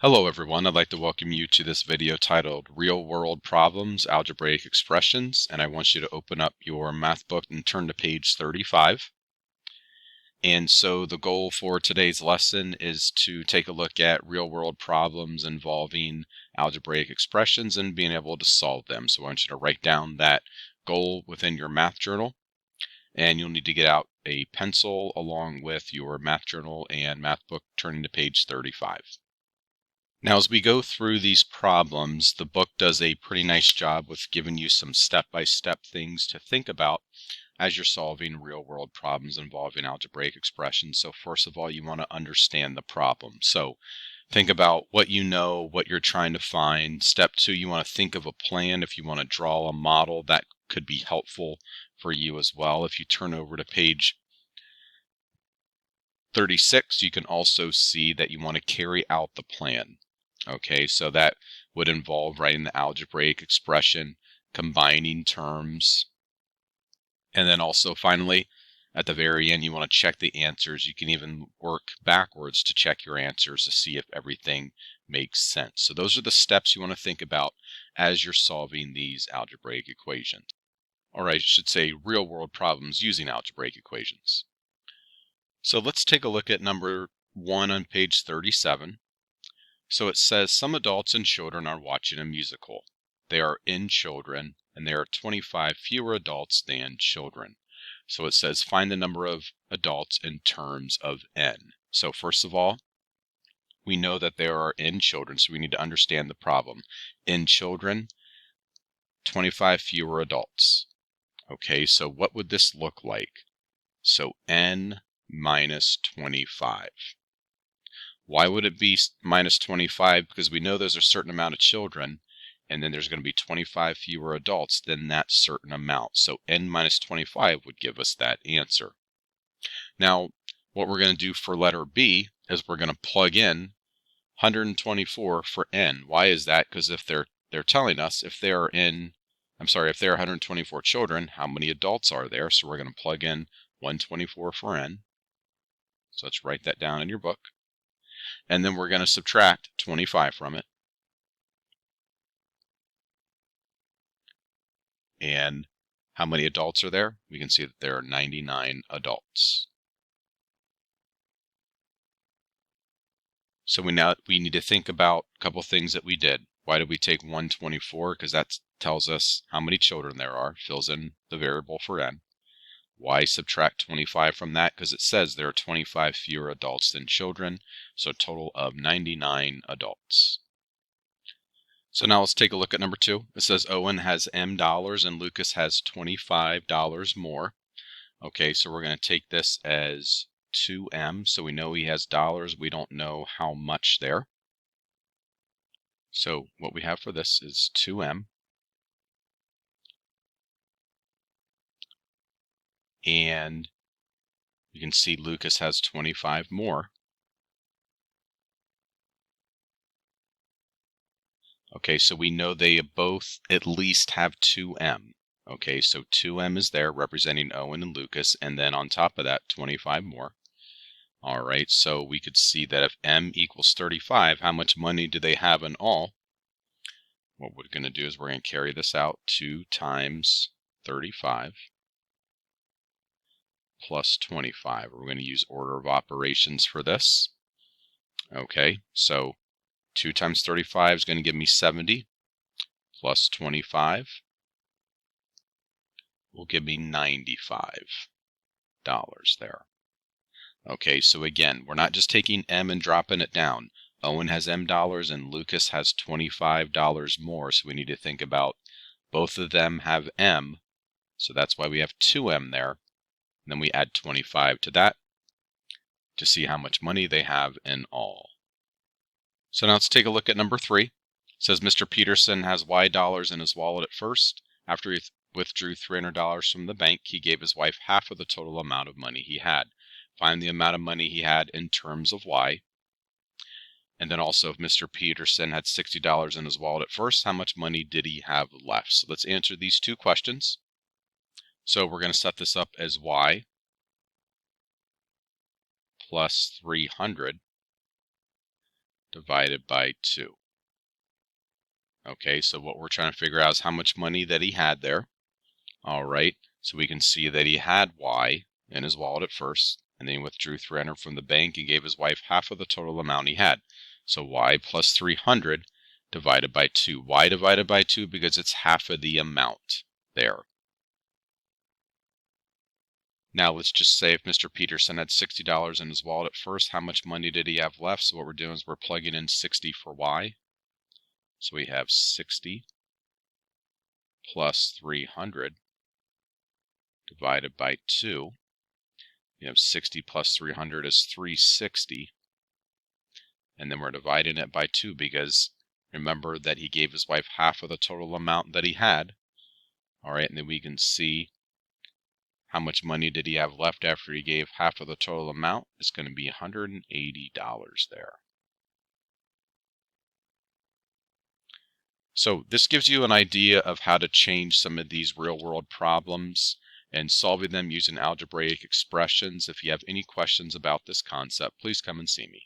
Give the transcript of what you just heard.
Hello everyone, I'd like to welcome you to this video titled Real World Problems, Algebraic Expressions, and I want you to open up your math book and turn to page 35. And so the goal for today's lesson is to take a look at real world problems involving algebraic expressions and being able to solve them. So I want you to write down that goal within your math journal, and you'll need to get out a pencil along with your math journal and math book, turning to page 35. Now, as we go through these problems, the book does a pretty nice job with giving you some step-by-step things to think about as you're solving real-world problems involving algebraic expressions. So first of all, you want to understand the problem. So think about what you know, what you're trying to find. Step two, you want to think of a plan. If you want to draw a model, that could be helpful for you as well. If you turn over to page 36, you can also see that you want to carry out the plan. Okay, so that would involve writing the algebraic expression, combining terms, and then also finally, at the very end, you want to check the answers. You can even work backwards to check your answers to see if everything makes sense. So those are the steps you want to think about as you're solving these algebraic equations. Or I should say real-world problems using algebraic equations. So let's take a look at number 1 on page 37. So it says some adults and children are watching a musical. They are in children, and there are 25 fewer adults than children. So it says find the number of adults in terms of n. So first of all, we know that there are n children, so we need to understand the problem. In children, 25 fewer adults. Okay, so what would this look like? So n minus 25. Why would it be minus 25? Because we know there's a certain amount of children, and then there's going to be 25 fewer adults than that certain amount. So n minus 25 would give us that answer. Now, what we're going to do for letter B is we're going to plug in 124 for n. Why is that? Because if they're telling us if there are 124 children, how many adults are there? So we're going to plug in 124 for n. So let's write that down in your book. And then we're going to subtract 25 from it. And how many adults are there? We can see that there are 99 adults. So we need to think about a couple things that we did. Why did we take 124? Because that tells us how many children there are, fills in the variable for n. Why subtract 25 from that? Because it says there are 25 fewer adults than children, so a total of 99 adults. So now let's take a look at number 2. It says Owen has $M and Lucas has $25 more. Okay, so we're going to take this as 2M. So we know he has dollars. We don't know how much there. So what we have for this is 2M. And you can see Lucas has 25 more. Okay, so we know they both at least have 2M. Okay, so 2M is there representing Owen and Lucas, and then on top of that, 25 more. All right, so we could see that if M equals 35, how much money do they have in all? What we're going to do is we're going to carry this out. 2 times 35 plus 25. We're going to use order of operations for this. Okay, so 2 times 35 is going to give me 70 plus 25 will give me $95 there. Okay, so again, we're not just taking M and dropping it down. Owen has $M and Lucas has $25 more, so we need to think about both of them have M, so that's why we have 2M there. And then we add 25 to that to see how much money they have in all. So now let's take a look at number 3. It says Mr. Peterson has Y dollars in his wallet at first. After he withdrew $300 from the bank, he gave his wife half of the total amount of money he had. Find the amount of money he had in terms of Y. And then also, if Mr. Peterson had $60 in his wallet at first, how much money did he have left? So let's answer these two questions. So we're going to set this up as Y plus 300 divided by 2. Okay, so what we're trying to figure out is how much money that he had there. All right, so we can see that he had Y in his wallet at first, and then he withdrew $300 from the bank and gave his wife half of the total amount he had. So Y plus 300 divided by 2. Y divided by 2 because it's half of the amount there. Now let's just say if Mr. Peterson had $60 in his wallet at first, how much money did he have left? So what we're doing is we're plugging in 60 for Y. So we have 60 plus 300 divided by 2. We have 60 plus 300 is 360. And then we're dividing it by 2 because remember that he gave his wife half of the total amount that he had. All right, and then we can see how much money did he have left after he gave half of the total amount. It's going to be $180 there. So this gives you an idea of how to change some of these real-world problems and solving them using algebraic expressions. If you have any questions about this concept, please come and see me.